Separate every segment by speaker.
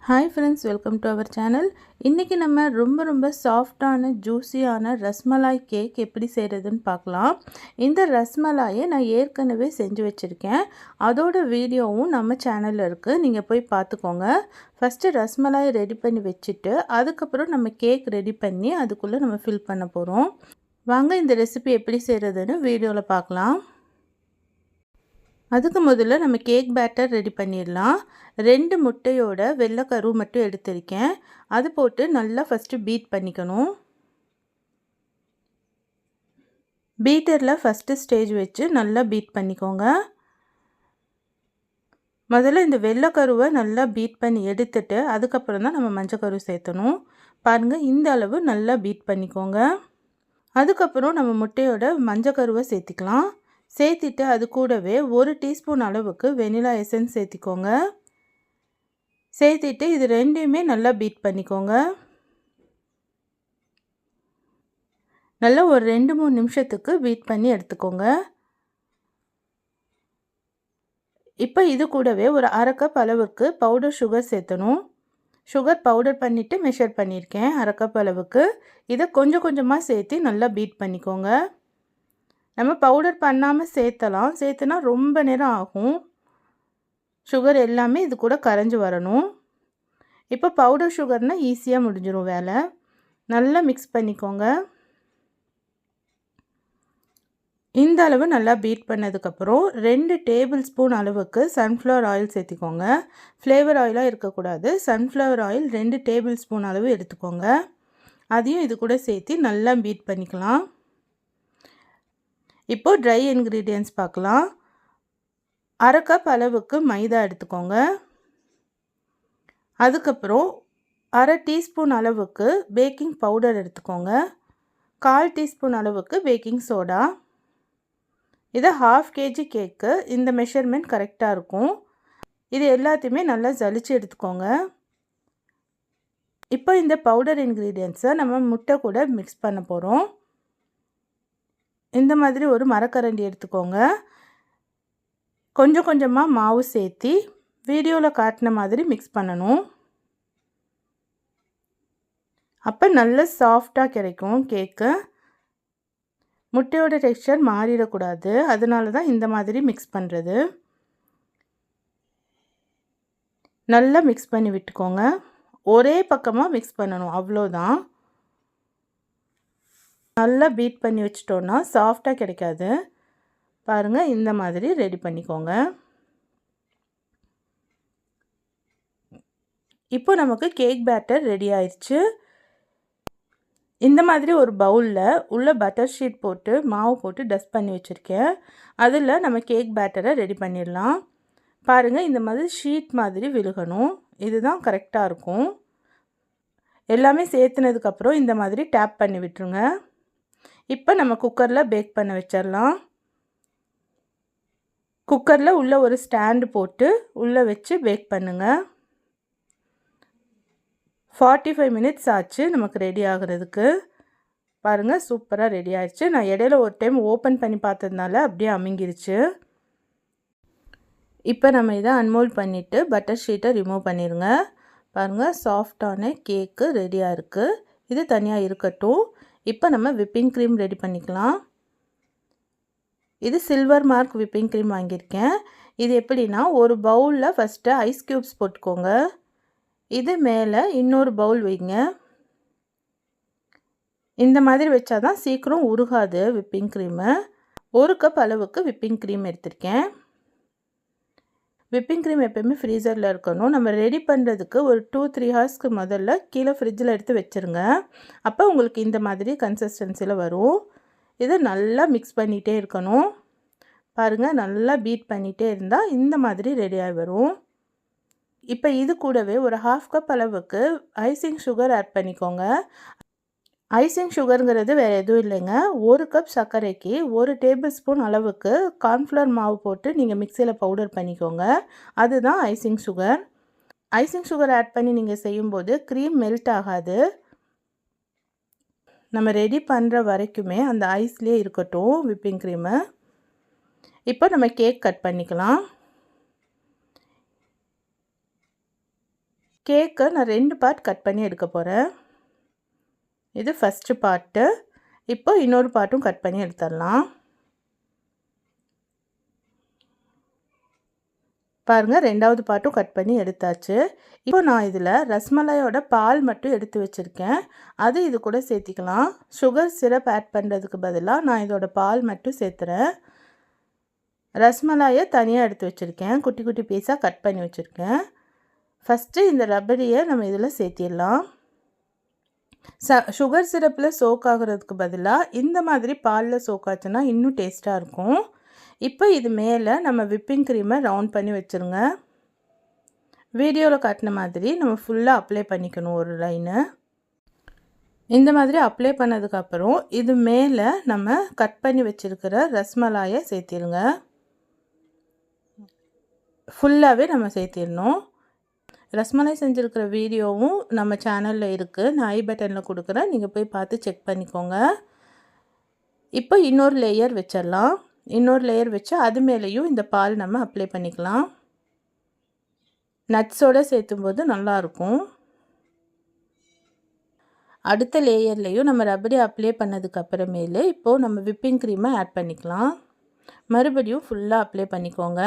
Speaker 1: Hi friends, welcome to our channel. இன்னைக்கு நம்ம ரொம்ப சாஃப்டான ஜூஸியான ரஸ்மலாய் கேக் எப்படி செய்கிறதுன்னு பார்க்கலாம். இந்த ரஸ்மலாயை நான் ஏற்கனவே செஞ்சு வச்சுருக்கேன். அதோட வீடியோவும் நம்ம சேனலில் இருக்குது, நீங்கள் போய் பார்த்துக்கோங்க. ஃபஸ்ட்டு ரஸ்மலாயை ரெடி பண்ணி வச்சுட்டு அதுக்கப்புறம் நம்ம கேக் ரெடி பண்ணி அதுக்குள்ளே நம்ம ஃபில் பண்ண போகிறோம். வாங்க இந்த ரெசிபி எப்படி செய்கிறதுன்னு வீடியோவில் பார்க்கலாம். அதுக்கு முதல்ல நம்ம கேக் பேட்டர் ரெடி பண்ணிடலாம். 2 முட்டையோட வெள்ளைக்கரு மட்டும் எடுத்திருக்கேன். அது போட்டு நல்லா ஃபஸ்ட்டு பீட் பண்ணிக்கணும். பீட்டரில் ஃபஸ்ட்டு ஸ்டேஜ் வச்சு நல்லா பீட் பண்ணிக்கோங்க. முதல்ல இந்த வெள்ளைக்கருவை நல்லா பீட் பண்ணி எடுத்துட்டு அதுக்கப்புறம் தான் நம்ம மஞ்சக்கரு சேர்த்தணும். பாருங்கள், இந்த அளவு நல்லா பீட் பண்ணிக்கோங்க. அதுக்கப்புறம் நம்ம முட்டையோட மஞ்சக்கருவை சேர்த்திக்கலாம். சேர்த்திட்டு அது கூடவே 1 டீஸ்பூன் அளவுக்கு வெனிலா எசன்ஸ் சேர்த்திக்கோங்க. சேர்த்திட்டு இது ரெண்டையுமே நல்லா பீட் பண்ணிக்கோங்க. நல்லா ஒரு 2-3 நிமிஷத்துக்கு பீட் பண்ணி எடுத்துக்கோங்க. இப்போ இது கூடவே ஒரு 1/2 கப் அளவுக்கு பவுடர் சுகர் சேர்த்தணும். சுகர் பவுடர் பண்ணிவிட்டு மெஷர் பண்ணியிருக்கேன் 1/2 கப் அளவுக்கு. இதை கொஞ்சம் கொஞ்சமாக சேர்த்து நல்லா பீட் பண்ணிக்கோங்க. நம்ம பவுடர் பண்ணாமல் சேர்த்தலாம். சேர்த்துனா ரொம்ப நேரம் ஆகும். சுகர் எல்லாமே இது கூட கரைஞ்சி வரணும். இப்போ பவுடர் சுகர்னால் ஈஸியாக முடிஞ்சிடும் வேலை. நல்லா மிக்ஸ் பண்ணிக்கோங்க. இந்த அளவு நல்லா பீட் பண்ணதுக்கப்புறம் 2 டேபிள் ஸ்பூன் அளவுக்கு சன்ஃப்ளவர் ஆயில் சேர்த்திக்கோங்க. ஃப்ளேவர் ஆயிலாக இருக்கக்கூடாது. சன்ஃப்ளவர் ஆயில் 2 டேபிள் ஸ்பூன் அளவு எடுத்துக்கோங்க. அதையும் இது கூட சேர்த்து நல்லா பீட் பண்ணிக்கலாம். இப்போது ட்ரை இன்க்ரீடியன்ட்ஸ் பார்க்கலாம். 1/2 கப் அளவுக்கு மைதா எடுத்துக்கோங்க. அதுக்கப்புறம் 1/2 டீஸ்பூன் அளவுக்கு பேக்கிங் பவுடர் எடுத்துக்கோங்க. 1/4 டீஸ்பூன் அளவுக்கு பேக்கிங் சோடா. இது 1/2 kg கேக்கு. இந்த மெஷர்மெண்ட் கரெக்டாக இருக்கும். இது எல்லாத்தையுமே நல்லா ஜலிச்சு எடுத்துக்கோங்க. இப்போ இந்த பவுடர் இன்க்ரீடியன்ட்ஸை நம்ம முட்டை கூட மிக்ஸ் பண்ண போகிறோம். இந்த மாதிரி ஒரு மரக்கரண்டி எடுத்துக்கோங்க. கொஞ்சம் கொஞ்சமாக மாவு சேர்த்தி வீடியோவில் காட்டின மாதிரி மிக்ஸ் பண்ணணும். அப்போ நல்ல சாஃப்டாக கிடைக்கும் கேக்கு. முட்டையோட டெக்ஸ்சர் மாறிடக்கூடாது, அதனால தான் இந்த மாதிரி மிக்ஸ் பண்ணுறது. நல்லா மிக்ஸ் பண்ணி விட்டுக்கோங்க. ஒரே பக்கமாக மிக்ஸ் பண்ணணும், அவ்வளோதான். நல்லா பீட் பண்ணி வச்சிட்டோன்னா சாஃப்டாக கிடைக்காது. பாருங்கள், இந்த மாதிரி ரெடி பண்ணிக்கோங்க. இப்போ நமக்கு கேக் பேட்டர் ரெடி ஆயிடுச்சு. இந்த மாதிரி ஒரு பவுலில் உள்ள பட்டர் ஷீட் போட்டு மாவு போட்டு டஸ்ட் பண்ணி வச்சுருக்கேன். அதில் நம்ம கேக் பேட்டரை ரெடி பண்ணிடலாம். பாருங்கள், இந்த மாதிரி ஷீட் மாதிரி விழுகணும். இதுதான் கரெக்டாக இருக்கும். எல்லாமே சேர்த்துனதுக்கப்புறம் இந்த மாதிரி டேப் பண்ணி விட்டுருங்க. இப்போ நம்ம குக்கரில் பேக் பண்ண வச்சிடலாம். குக்கரில் உள்ள ஒரு ஸ்டாண்டு போட்டு உள்ளே வச்சு பேக் பண்ணுங்கள். 45 மினிட்ஸ் ஆச்சு நமக்கு ரெடி ஆகிறதுக்கு. பாருங்கள், சூப்பராக ரெடி ஆயிடுச்சு. நான் இடையில ஒரு டைம் ஓப்பன் பண்ணி பார்த்ததுனால அப்படியே அமுங்கிருச்சு. இப்போ நம்ம இதை அன்மோல்ட் பண்ணிவிட்டு பட்டர் ஷீட்டை ரிமூவ் பண்ணிடுங்க. பாருங்கள், சாஃப்டான கேக்கு ரெடியாக இருக்குது. இது தனியாக இருக்கட்டும். இப்போ நம்ம விப்பிங் க்ரீம் ரெடி பண்ணிக்கலாம். இது சில்வர் மார்க் விப்பிங் க்ரீம் வாங்கியிருக்கேன். இது எப்படின்னா, ஒரு பவுலில் ஃபஸ்ட்டு ஐஸ் க்யூப்ஸ் போட்டுக்கோங்க. இது மேலே இன்னொரு பவுல் வைங்க. இந்த மாதிரி வச்சா தான் சீக்கிரம் உருகாது விப்பிங் க்ரீமு. 1 கப் அளவுக்கு விப்பிங் க்ரீம் எடுத்திருக்கேன். விப்பிங் க்ரீம் எப்போயுமே ஃப்ரீசரில் இருக்கணும். நம்ம ரெடி பண்ணுறதுக்கு ஒரு 2-3 ஹவர்ஸ்க்கு முதல்ல கீழே ஃப்ரிட்ஜில் எடுத்து வச்சுருங்க. அப்போ உங்களுக்கு இந்த மாதிரி கன்சிஸ்டன்சியில் வரும். இதை நல்லா மிக்ஸ் பண்ணிகிட்டே இருக்கணும். பாருங்கள், நல்லா பீட் பண்ணிகிட்டே இருந்தால் இந்த மாதிரி ரெடியாகி வரும். இப்போ இது கூடவே ஒரு 1/2 கப் அளவுக்கு ஐசிங் சுகர் ஆட் பண்ணிக்கோங்க. ஐசிங் சுகருங்கிறது வேறு எதுவும் இல்லைங்க. 1 கப் சர்க்கரைக்கு 1 டேபிள் ஸ்பூன் அளவுக்கு கார்ன்ஃப்ளவர் மாவு போட்டு நீங்கள் மிக்சியில் பவுடர் பண்ணிக்கோங்க. அதுதான் icing sugar. Icing sugar add பண்ணி நீங்கள் செய்யும்போது க்ரீம் மெல்ட் ஆகாது. நம்ம ரெடி பண்ணுற வரைக்குமே அந்த ஐஸ்லேயே இருக்கட்டும் விப்பிங் க்ரீமு. இப்போ நம்ம கேக் கட் பண்ணிக்கலாம். கேக்கை நான் 2 பார்ட் கட் பண்ணி எடுக்க போகிறேன். இது ஃபஸ்ட்டு பார்ட்டு. இப்போ இன்னொரு பார்ட்டும் கட் பண்ணி எடுத்துடலாம். பாருங்கள், 2வது பார்ட்டும் கட் பண்ணி எடுத்தாச்சு. இப்போ நான் இதில் ரஸ்மலாயோட பால் மட்டும் எடுத்து வச்சுருக்கேன். அது இது கூட சேர்த்திக்கலாம். சுகர் சிரப் ஆட் பண்ணுறதுக்கு பதிலாக நான் இதோட பால் மட்டும் சேர்த்துறேன். ரஸ்மலாயை தனியாக எடுத்து வச்சுருக்கேன். குட்டி குட்டி பீஸாக கட் பண்ணி வச்சுருக்கேன். ஃபஸ்ட்டு இந்த ரப்பரியை நம்ம இதில் சேர்த்திடலாம். சுகர் சிரப்பில் சோக் ஆகிறதுக்கு பதிலாக இந்த மாதிரி பாலில் சோக் ஆச்சுன்னா இன்னும் டேஸ்ட்டாக இருக்கும். இப்போ இது மேலே நம்ம விப்பிங் க்ரீமை ரவுண்ட் பண்ணி வச்சுருங்க. வீடியோவில் காட்டின மாதிரி நம்ம ஃபுல்லாக அப்ளை பண்ணிக்கணும் ஒரு லைனு. இந்த மாதிரி அப்ளை பண்ணதுக்கப்புறம் இது மேலே நம்ம கட் பண்ணி வச்சுருக்கிற ரஸ்மலாயை சேர்த்திடுங்க. ஃபுல்லாகவே நம்ம சேர்த்திடணும். ரஸ்மலாய் செஞ்சுருக்கிற வீடியோவும் நம்ம சேனலில் இருக்குது. நான் ஐ பட்டனில் கொடுக்குறேன், நீங்கள் போய் பார்த்து செக் பண்ணிக்கோங்க. இப்போ இன்னொரு லேயர் வச்சிடலாம். இன்னொரு லேயர் வச்சு அது மேலேயும் இந்த பால் நம்ம அப்ளை பண்ணிக்கலாம். நட்ஸோடு சேர்த்தும்போது நல்லாயிருக்கும். அடுத்த லேயர்லேயும் நம்ம ரப்பரி அப்ளை பண்ணதுக்கப்புறமேலு இப்போது நம்ம விப்பிங் க்ரீமை ஆட் பண்ணிக்கலாம். மறுபடியும் ஃபுல்லாக அப்ளை பண்ணிக்கோங்க.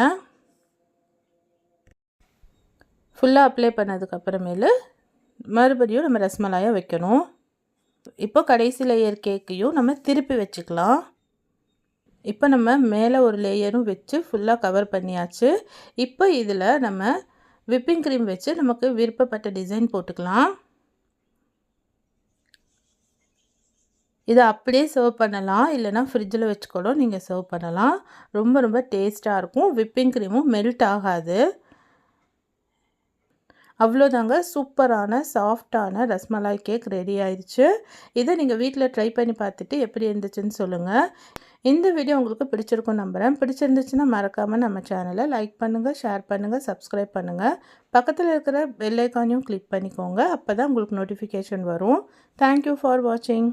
Speaker 1: ஃபுல்லாக அப்ளை பண்ணதுக்கப்புறமேலு மறுபடியும் நம்ம ரஸ்மலாயை வைக்கணும். இப்போ கடைசி லேயர் கேக்கையும் நம்ம திருப்பி வச்சுக்கலாம். இப்போ நம்ம மேலே ஒரு லேயரும் வச்சு ஃபுல்லாக கவர் பண்ணியாச்சு. இப்போ இதில் நம்ம விப்பிங் க்ரீம் வச்சு நமக்கு விருப்பப்பட்ட டிசைன் போட்டுக்கலாம். இதை அப்படியே சர்வ் பண்ணலாம், இல்லைனா ஃப்ரிட்ஜில் வச்சு கூட நீங்கள் சர்வ் பண்ணலாம். ரொம்ப ரொம்ப டேஸ்ட்டாக இருக்கும். விப்பிங் க்ரீமும் மெல்ட் ஆகாது. அவ்வளோதாங்க, சூப்பரான சாஃப்டான ரஸ்மலாய் கேக் ரெடி ஆயிடுச்சு. இதை நீங்கள் வீட்டில் ட்ரை பண்ணி பார்த்துட்டு எப்படி இருந்துச்சுன்னு சொல்லுங்கள். இந்த வீடியோ உங்களுக்கு பிடிச்சிருக்கும் நம்புகிறேன். பிடிச்சிருந்துச்சுன்னா மறக்காமல் நம்ம சேனலை லைக் பண்ணுங்கள், ஷேர் பண்ணுங்கள், சப்ஸ்கிரைப் பண்ணுங்கள். பக்கத்தில் இருக்கிற பெல் ஐக்கானையும் கிளிக் பண்ணிக்கோங்க. அப்போ தான் உங்களுக்கு நோட்டிஃபிகேஷன் வரும். தேங்க்யூ ஃபார் வாட்சிங்.